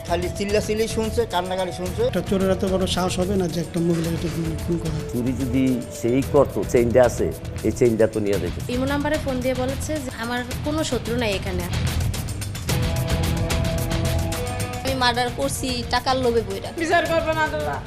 খালি চিল্লাচিল্লি শুনছে, কান্নাকাটি শুনছে। একটা চোরের এত বড় সাহস হবে না যে একটা মহিলাকে খুন করা। চুরি যদি সেই করতো, চেইনটা আছে, এই চেইনটা তো নিয়ে যেত। ইমো নাম্বারে ফোন দিয়ে বলেছে যে আমার কোনো শত্রু নাই এখানে। আমি মার্ডার করছি টাকার লোভে বইরা। বিচার করবে না তোরা।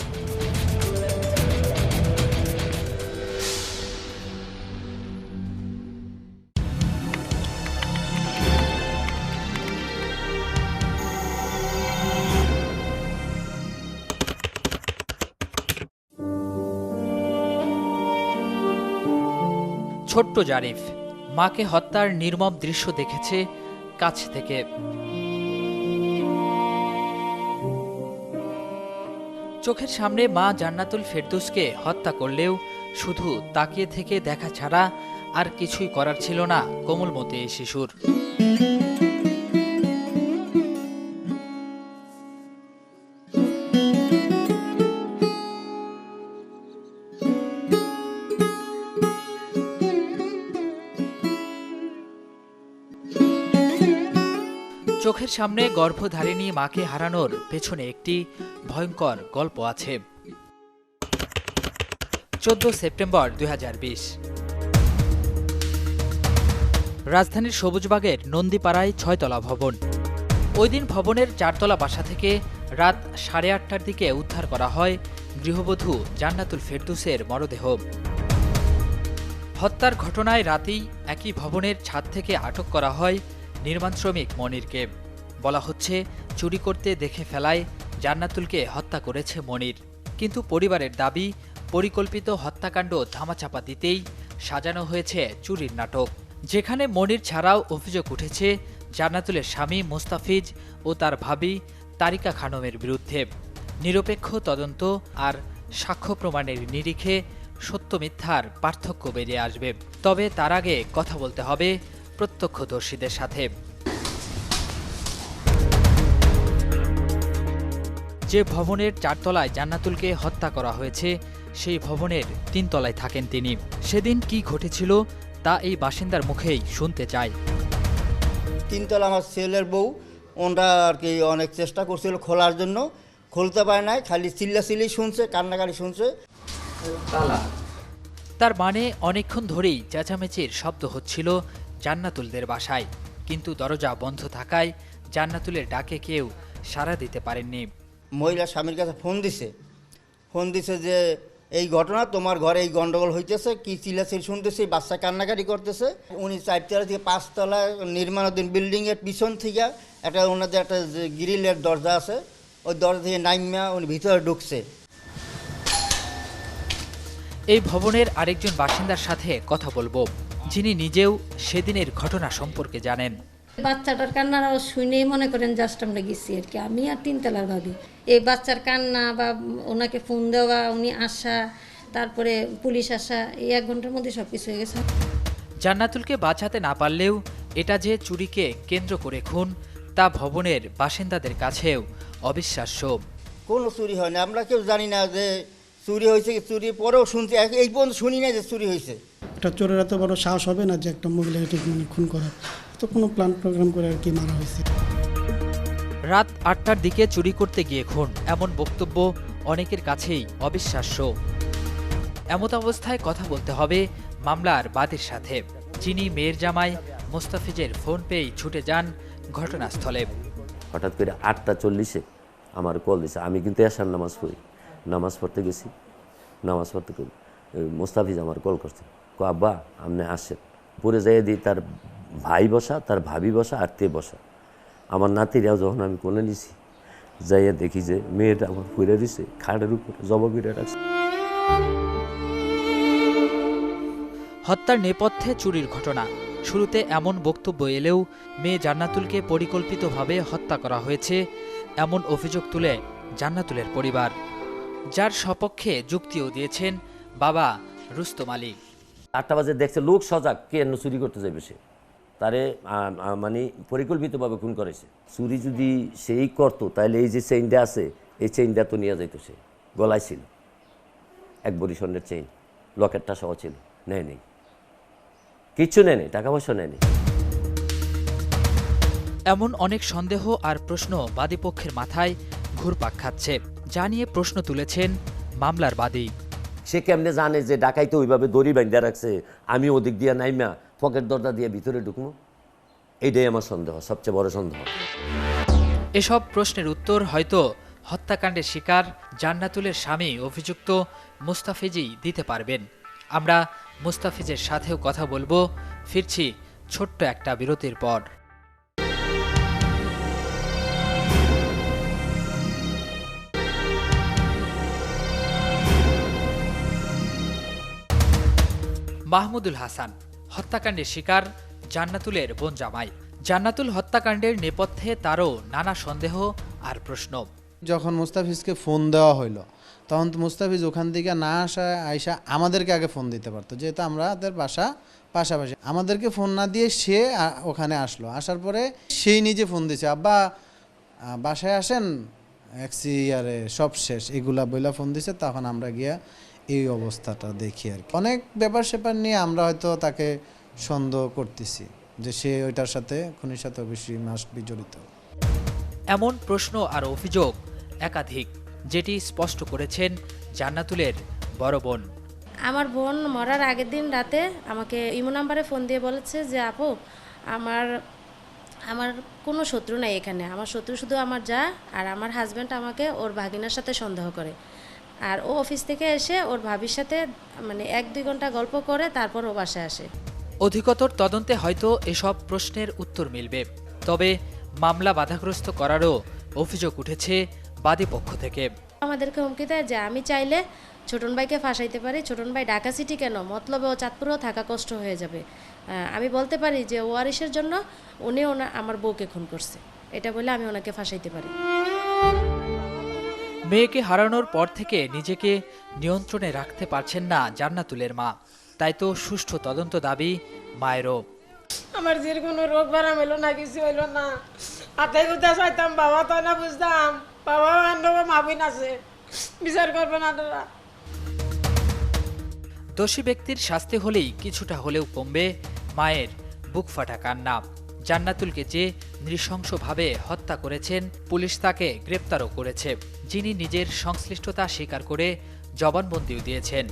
ছোট্ট জারিফ মাকে হত্যার নির্মম দৃশ্য দেখেছে কাছ থেকে। চোখের সামনে মা জান্নাতুল ফেরদৌসকে হত্যা করলেও শুধু তাকিয়ে থেকে দেখা ছাড়া আর কিছুই করার ছিল না কোমলমতি এই শিশুর। চোখের সামনে গর্ভধারিণী মাকে হারানোর পেছনে একটি ভয়ঙ্কর গল্প আছে। 14 সেপ্টেম্বর 2020 রাজধানীর সবুজবাগের নন্দীপাড়ায় 6তলা ভবন। ওই দিন ভবনের 4তলা বাসা থেকে রাত 8:30টার দিকে উদ্ধার করা হয় গৃহবধূ জান্নাতুল ফেরদৌসের মরদেহ। হত্যার ঘটনায় রাতেই একই ভবনের ছাদ থেকে আটক করা হয় নির্মাণ শ্রমিক মনিরকে। বলা হচ্ছে চুরি করতে দেখে ফেলায় জান্নাতুলকে হত্যা করেছে মনির। কিন্তু পরিবারের দাবি পরিকল্পিত হত্যাকাণ্ড ধামাচাপা দিতেই সাজানো হয়েছে চুরির নাটক, যেখানে মনির ছাড়াও অভিযোগ উঠেছে জান্নাতুলের স্বামী মুস্তাফিজ ও তার ভাবি তারিকা খানমের বিরুদ্ধে। নিরপেক্ষ তদন্ত আর সাক্ষ্য প্রমাণের নিরিখে সত্য মিথ্যার পার্থক্য বেরিয়ে আসবে। তবে তার আগে কথা বলতে হবে প্রত্যক্ষদর্শীদের সাথে। যে ভবনের 4তলায় জান্নাতুলকে হত্যা করা হয়েছে সেই ভবনের 3তলায় থাকেন তিনি। সেদিন কি ঘটেছিল তা এই বাসিন্দার মুখেই শুনতে চাই। 3তলা আমার ছেলের বউ, ওনরা আর কি অনেক চেষ্টা করছিল খোলার জন্য, খুলতে পারে নাই, খালি চিল্লাচিল্লি শুনছে, কান্নাকাটি শুনছে। তার মানে অনেকক্ষণ ধরেই চেঁচামেচির শব্দ হচ্ছিল জান্নাতুলদের বাসায়, কিন্তু দরজা বন্ধ থাকায় জান্নাতুলের ডাকে কেউ সাড়া দিতে পারেননি। মহিলা স্বামীর কাছে ফোন দিছে যে এই ঘটনা, তোমার ঘরে এই গন্ডগোল হইতেছে, কি চিল্লাচিল্লি শুনতেছে, বাচ্চা কান্নাকাটি করতেছে। উনি 4তলা থেকে 5তলা নির্মাণাধীন বিল্ডিংয়ের পিছন থেকে একটা ওনাদের একটা গ্রিলের দরজা আছে, ওই দরজা থেকে নাইমা উনি ভিতরে ঢুকছে। এই ভবনের আরেকজন বাসিন্দার সাথে কথা বলবো, যিনি নিজেও সেদিনের ঘটনা সম্পর্কে জানেন। বাচ্চাটার কান্নার আওয়াজ শুনেই মনে করেন জাস্ট আমরা গেছি আর কি, আমি আর 3তলার ভাবি। এই বাচ্চার কান্না বা ওনাকে ফোন দেওয়া, উনি আসা, তারপরে পুলিশ আসা, এই 1 ঘন্টার মধ্যে সব কিছু হয়ে গেছে। জান্নাতুলকে বাঁচাতে না পারলেও এটা যে চুরিকে কেন্দ্র করে খুন তা ভবনের বাসিন্দাদের কাছেও অবিশ্বাস্য। কোনো চুরি হয় না, আমরা কেউ জানি না যে চুরি হয়েছে, চুরির পরেও শুনছি, এই পর্যন্ত শুনি না যে চুরি হয়েছে। একটা চোরের এত বড় সাহস হবে না যে একটা মহিলাকে খুন করা। তো কোনো প্ল্যান প্রোগ্রাম করে আর কি মারা হয়েছে। রাত 8টার দিকে চুরি করতে গিয়ে খুন, এমন বক্তব্য অনেকের কাছেই অবিশ্বাস্য। এমত অবস্থায় কথা বলতে হবে মামলার বাদীর সাথে, যিনি মেয়ের জামাই মুস্তাফিজের ফোন পেয়েই ছুটে যান ঘটনাস্থলে। হঠাৎ করে 8:40 আমার কল দিছে। আমি কিন্তু এশার নামাজ পড়ি, নামাজ পড়তে গেছি, নামাজ পড়তে করি মুস্তাফিজ আমার কল করছে, আব্বা আপনি আসেন। পরে যাইয়ে দিই তার ভাই বসা, তার ভাবি বসা, আত্মীয় বসা। আমার নাতিরাও যখন আমি কোলে নিছি, যাইয়া দেখি যে মেয়েটা আমার পুড়ে দিছে, খাটের উপরে জবা করে রাখছে। হত্যার নেপথ্যে চুরির ঘটনা। শুরুতে এমন বক্তব্য এলেও মেয়ে জান্নাতুলকে পরিকল্পিতভাবে হত্যা করা হয়েছে এমন অভিযোগ তুলে জান্নাতুলের পরিবার, যার সপক্ষে যুক্তিও দিয়েছেন বাবা রুস্তম আলী। 8টা বাজে দেখছে লোক সজাগ, কেন চুরি করতে যাবে সে, তারে মানে পরিকল্পিতভাবে খুন করেছে। চুরি যদি সেই করতো তাহলে এই যে চেইনটা আছে, এই চেইনটা তো নিয়ে যাইতো, সে গলায় ছিল 1 ভরি স্বর্ণের চেইন, লকেটটা সহ ছিল, নেই কিচ্ছু নেই, টাকা পয়সা নেই। এমন অনেক সন্দেহ আর প্রশ্ন বাদীপক্ষের মাথায় ঘুরপাক খাচ্ছে, যা নিয়ে প্রশ্ন তুলেছেন মামলার বাদী। সে কেমনে জানে যে ডাকাইতে ওইভাবে দড়ি বাঁধিয়া রাখছে, আমি ওদিক দিয়া নাইমা পকেট দরজা দিয়ে ভিতরে ঢুকবো? এইটাই আমার সন্দেহ, সবচেয়ে বড় সন্দেহ। এসব প্রশ্নের উত্তর হয়তো হত্যাকাণ্ডের শিকার জান্নাতুলের স্বামী অভিযুক্ত মুস্তাফিজই দিতে পারবেন। আমরা মুস্তাফিজের সাথেও কথা বলবো। ফিরছি ছোট্ট একটা বিরতির পর। মাহমুদুল হাসান হত্যাকাণ্ডের শিকার জান্নাতুলের বোন জামাই। জান্নাতুল হত্যাকাণ্ডের নেপথ্যে তারও নানা সন্দেহ আর প্রশ্ন। যখন মুস্তাফিজকে ফোন দেওয়া হইলো তখন তো মুস্তাফিজ ওখান থেকে না আইসা আমাদেরকে আগে ফোন দিতে পারতো, যেহেতু আমাদের বাসা পাশাপাশি। আমাদেরকে ফোন না দিয়ে সে ওখানে আসলো, আসার পরে সেই নিজে ফোন দিয়েছে, আব্বা বাসায় আসেন, এক্সিয়ারে সব শেষ, এগুলা বইলা ফোন দিছে। তখন আমরা গিয়া এই অবস্থাটা দেখি আর কি। অনেক ব্যাপার স্যাপার নিয়ে আমরা হয়তো তাকে সন্দেহ করতেছি যে সে ওইটার সাথে খুনির সাথে অবশ্যই মাস্ট বি জড়িত। এমন প্রশ্ন আর অভিযোগ একাধিক, যেটি স্পষ্ট করেছেন জান্নাতুলের বড় বোন। আমার বোন মরার আগের দিন রাতে আমাকে ইমো নাম্বারে ফোন দিয়ে বলেছে যে আপু আমার কোনো শত্রু নাই এখানে, আমার শত্রু শুধু আমার যা, আর আমার হাজব্যান্ড আমাকে ওর ভাগিনার সাথে সন্দেহ করে। আর ও অফিস থেকে এসে ওর ভাবির সাথে মানে 1-2 ঘন্টা গল্প করে তারপর ও বাসায় আসে। অধিকতর তদন্তে হয়তো এসব প্রশ্নের উত্তর মিলবে, তবে মামলা বাধাগ্রস্ত করারও অভিযোগ উঠেছে বাদী পক্ষ থেকে। আমাদেরকে হুমকি দেয় যে আমি চাইলে ছোটন ভাইকে ফাঁসাইতে পারি, ছোটন ভাই ঢাকা সিটি কেন, মতলবে ও চাঁদপুরেও থাকা কষ্ট হয়ে যাবে। আমি বলতে পারি যে ওয়ারিশের জন্য উনি আমার বউকে খুন করছে, এটা বলে আমি ওনাকে ফাঁসাইতে পারি। মেয়েকে হারানোর পর থেকে নিজেকে নিয়ন্ত্রণে রাখতে পারছেন না জান্নাতুলের মা, তাই তো সুষ্ঠু তদন্ত দাবি মায়েরও। আমার যে কোনো রোগ বাড়াম হইলো না, কিছু হইলো না, হাতে কোথায় চাইতাম, বাবা তো না বুঝতাম, বাবা মাবিন আছে, বিচার করবে না তারা। দোষী ব্যক্তির শাস্তি হলেই কিছুটা হলেও কমবে মায়ের বুক ফাটা কান্না। জান্নাতুলকে যে নৃশংসভাবে হত্যা করেছেন, পুলিশ তাকে গ্রেপ্তারও করেছে, যিনি নিজের সংশ্লিষ্টতা স্বীকার করে জবানবন্দিও দিয়েছেন।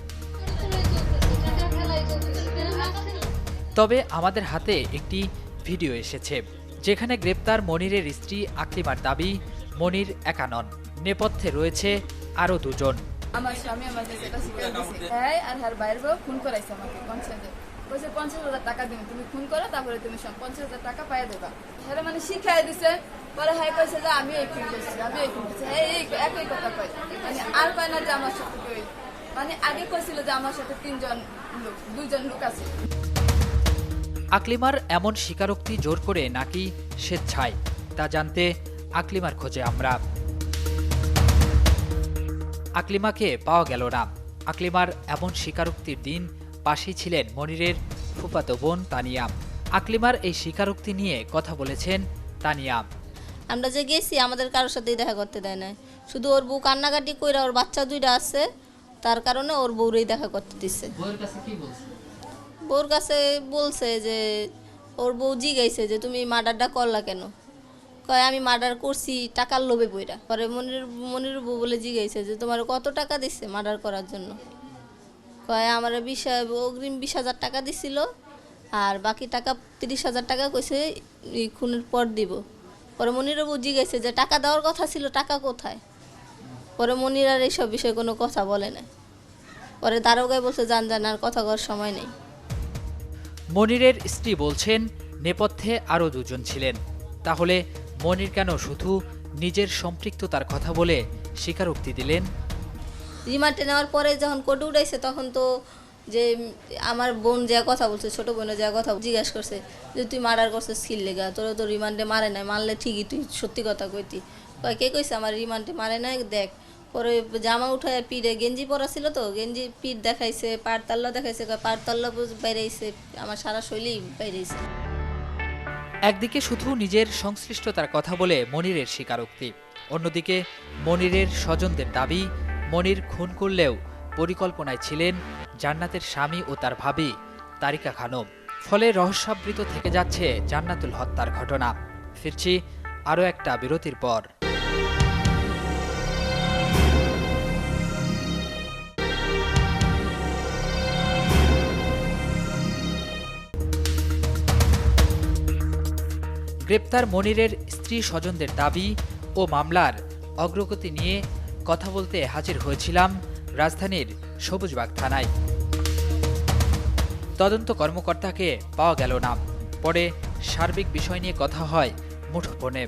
তবে আমাদের হাতে একটি ভিডিও এসেছে, যেখানে গ্রেপ্তার মনিরের স্ত্রী আকলিমার দাবি মনির একা নন, নেপথ্যে রয়েছে আরও 2 জন। আমার স্বামী আমার কাছে এটা স্বীকার দিয়েছে, হ্যাঁ, আর হার বাইরে বউ খুন করাইছে আমাকে 50,000, বলছে 50,000 টাকা দিন, তুমি খুন করো তারপরে তুমি 50,000 টাকা পাইয়া দেবা। হ্যাঁ মানে শিখাই দিছে, পরে হ্যাঁ কইছে যে আমি এই খুন করছি, আমি এই খুন করছি, হ্যাঁ এই একই কথা কয়, মানে আর কয় না যে আমার সাথে কেউ, মানে আগে কইছিল যে আমার সাথে 2 জন লোক আছে। আকলিমার এমন স্বীকারোক্তি জোর করে নাকি স্বেচ্ছায়, তা জানতে আকলিমার খোঁজে আমরা। আকলিমাকে পাওয়া গেল না। আকলিমার এমন স্বীকারোক্তির দিন পাশেই ছিলেন মনিরের ফুফাতো বোন তানিয়া। আকলিমার এই স্বীকারোক্তি নিয়ে কথা বলেছেন তানিয়া। আমরা যে গেছি আমাদের কারোর সাথেই দেখা করতে দেয় না, শুধু ওর বউ কান্নাকাটি কইরা, ওর বাচ্চা 2টা আছে, তার কারণে ওর বউরেই দেখা করতে দিচ্ছে। বউর কাছে বলছে যে ওর বউ জিগাইছে যে তুমি মার্ডারটা করলা কেন, কয় আমি মার্ডার করছি টাকার লোভে বইরা। পরে মনির বউ বলে জিগাইছে যে তোমার কত টাকা দিচ্ছে মার্ডার করার জন্য, কয় আমার অগ্রিম 20,000 টাকা দিছিল, আর বাকি টাকা 30,000 টাকা কইছে খুনের পর দিব। পরে মনির বউ জিগাইছে যে টাকা দেওয়ার কথা ছিল, টাকা কোথায়? পরে মনির আর এইসব বিষয়ে কোনো কথা বলে না। পরে দারোগায় বলছে জান আর কথা করার সময় নেই। মনিরের স্ত্রী বলছেন নেপথ্যে আরও 2 জন ছিলেন। তাহলে মনির কেন শুধু নিজের সম্পৃক্ততার কথা বলে স্বীকারোক্তি দিলেন? রিমান্ডে নেওয়ার পরে যখন কোর্টে উঠাইছে তখন তো যে আমার বোন যা কথা বলছে, ছোট বোনে যা কথা জিজ্ঞাসা করছে যে তুই মার্ডার করছিস কি লেগা, তোরা তো রিমান্ডে মারে নাই, মারলে ঠিকই তুই সত্যি কথা কইতি। কয় কে কইছে আমার রিমান্ডে মারে নাই, দেখ। পরে জামা উঠায় পিঠে গেঞ্জি পরা ছিল তো, গেঞ্জি পিঠ দেখাইছে, পাড়তাল্লা দেখাইছে, পাড়তাল্লা বাইরেছে, আমার সারা শৈলী বাইরেছে। একদিকে শুধু নিজের সংশ্লিষ্টতার কথা বলে মনিরের স্বীকারোক্তি, অন্যদিকে মনিরের স্বজনদের দাবি মনির খুন করলেও পরিকল্পনায় ছিলেন জান্নাতের স্বামী ও তার ভাবি তারিকা খানম। ফলে রহস্যাবৃত থেকে যাচ্ছে জান্নাতুল হত্যার ঘটনা। ফিরছি আরও একটা বিরতির পর। গ্রেপ্তার মনিরের স্ত্রী স্বজনদের দাবি ও মামলার অগ্রগতি নিয়ে কথা বলতে হাজির হয়েছিলাম রাজধানীর সবুজবাগ থানায়। তদন্ত কর্মকর্তাকে পাওয়া গেল না। পরে সার্বিক বিষয় নিয়ে কথা হয় মুঠোফোনে।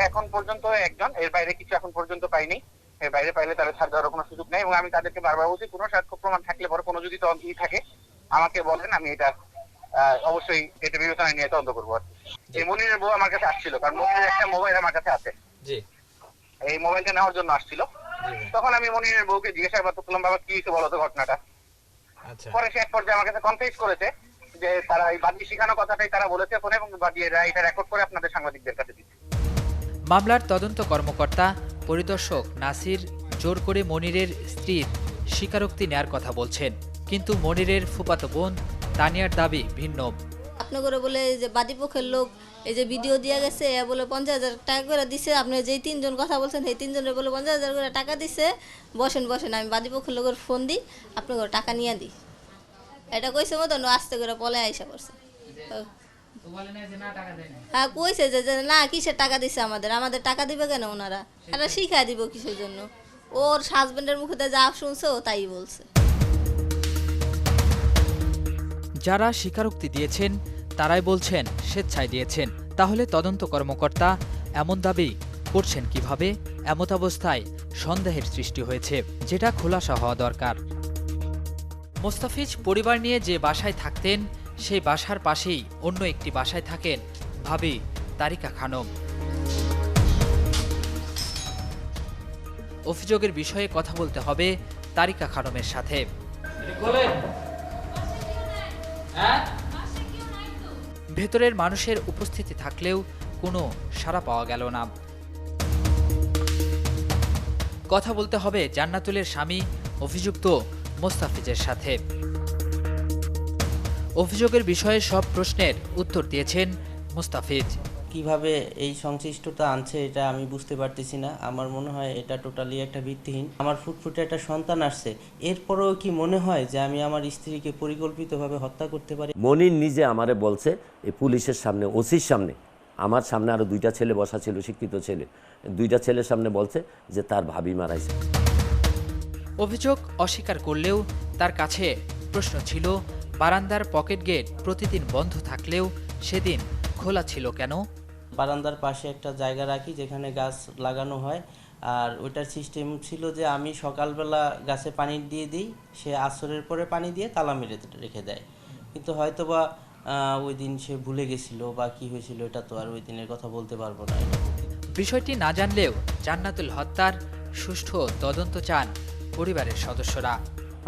এখন পর্যন্ত একজন, এর বাইরে কিছু এখন পর্যন্ত পাইনি। এর বাইরে পাইলে তাহলে ছাড় দেওয়ার কোনো সুযোগ নেই, এবং আমি তাদেরকে বারবার বলছি কোনো সাক্ষ্য প্রমাণ থাকলে পরে কোনো যদি থাকে আমাকে বলেন, আমি এটা অবশ্যই এটা বিবেচনায় নিয়ে তদন্ত করবো। এই মনিরের বউ আমার কাছে আসছিল, কারণ মনিরের একটা মোবাইল আমার কাছে আছে, এই মোবাইলটা নেওয়ার জন্য আসছিল। তখন আমি মনিরের বউকে জিজ্ঞাসাবাদ করলাম, বাবা কি হয়েছে বলো তো ঘটনাটা। পরে সে এক পর্যায়ে আমার কাছে কনফেস করেছে যে তারা এই বাদি শিখানো কথাটাই তারা বলেছে ফোনে, এবং বাদিয়েরা এটা রেকর্ড করে আপনাদের সাংবাদিকদের কাছে দিচ্ছে। মামলার তদন্ত কর্মকর্তা পরিদর্শক নাসির জোর করে মনিরের স্ত্রীর স্বীকারোক্তি নেয়ার কথা বলছেন, কিন্তু মনিরের ফুফাতো বোন তানিয়ার দাবি ভিন্ন। আপনি করে বলে যে বাদীপক্ষের লোক এই যে ভিডিও দিয়ে গেছে, বলে 50,000 টাকা করে দিছে, আপনি যেই 3 জন কথা বলছেন সেই 3 জনের বলে 50,000 করে টাকা দিছে, বসেন আমি বাদীপক্ষের লোকের ফোন দিই, আপনি করে টাকা নিয়ে দিই, এটা কইছে মতো আস্তে করে পলে আইসা করছে। হ্যাঁ কইছে যে না কিসের টাকা দিছে, আমাদের টাকা দিবে কেন ওনারা, এটা শিখাই দিব কিসের জন্য। ওর হাজবেন্ডের মুখে যা শুনছে ও তাই বলছে। যারা স্বীকারোক্তি দিয়েছেন তারাই বলছেন স্বেচ্ছায় দিয়েছেন। তাহলে তদন্ত কর্মকর্তা এমন দাবি করছেন কিভাবে? এমতাবস্থায় সন্দেহের সৃষ্টি হয়েছে, যেটা খোলাসা হওয়া দরকার। মোস্তাফিজ পরিবার নিয়ে যে বাসায় থাকতেন সেই বাসার পাশেই অন্য একটি বাসায় থাকেন ভাবি তারিকা খানম। অভিযোগের বিষয়ে কথা বলতে হবে তারিকা খানমের সাথে। ভেতরের মানুষের উপস্থিতি থাকলেও কোনো সাড়া পাওয়া গেল না। কথা বলতে হবে জান্নাতুলের স্বামী অভিযুক্ত মোস্তাফিজের সাথে। অভিযোগের বিষয়ে সব প্রশ্নের উত্তর দিয়েছেন মোস্তাফিজ। কিভাবে এই সংশ্লিষ্টতা আনছে এটা আমি বুঝতে পারতেছি না। আমার মনে হয় এটা টোটালি একটা ভিত্তিহীন। আমার ফুটফুটে একটা সন্তান আসছে, এরপরেও কি মনে হয় যে আমি আমার স্ত্রীকে পরিকল্পিতভাবে হত্যা করতে পারি? মনির নিজে আমারে বলছে এই পুলিশের সামনে, ওসির সামনে, আমার সামনে আরো 2টা ছেলে বসা ছিল, শিক্ষিত ছেলে, 2টা ছেলের সামনে বলছে যে তার ভাবি মারাইছে। অভিযোগ অস্বীকার করলেও তার কাছে প্রশ্ন ছিল, বারান্দার পকেট গেট প্রতিদিন বন্ধ থাকলেও সেদিন খোলা ছিল কেন? বারান্দার পাশে একটা জায়গা রাখি যেখানে গাছ লাগানো হয়, আর ওইটার সিস্টেম ছিল যে আমি সকালবেলা গাছে পানি দিয়ে দিই, সে আসরের পরে পানি দিয়ে তালা মেরে রেখে দেয়। কিন্তু হয়তোবা ওই দিন সে ভুলে গেছিল বা কি হয়েছিল এটা তো আর ওই দিনের কথা বলতে পারবো না। বিষয়টি না জানলেও জান্নাতুল হত্যার সুষ্ঠু তদন্ত চান পরিবারের সদস্যরা।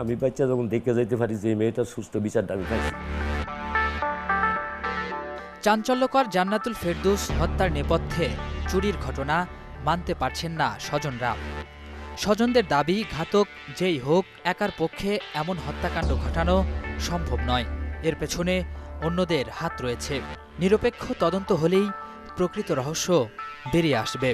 আমি বাচ্চা যখন দেখে যাইতে পারি যে মেয়েটার সুষ্ঠু বিচারটা আমি পাইছি। চাঞ্চল্যকর জান্নাতুল ফেরদৌস হত্যার নেপথ্যে চুরির ঘটনা মানতে পারছেন না স্বজনরা। স্বজনদের দাবি, ঘাতক যেই হোক একার পক্ষে এমন হত্যাকাণ্ড ঘটানো সম্ভব নয়, এর পেছনে অন্যদের হাত রয়েছে। নিরপেক্ষ তদন্ত হলেই প্রকৃত রহস্য বেরিয়ে আসবে।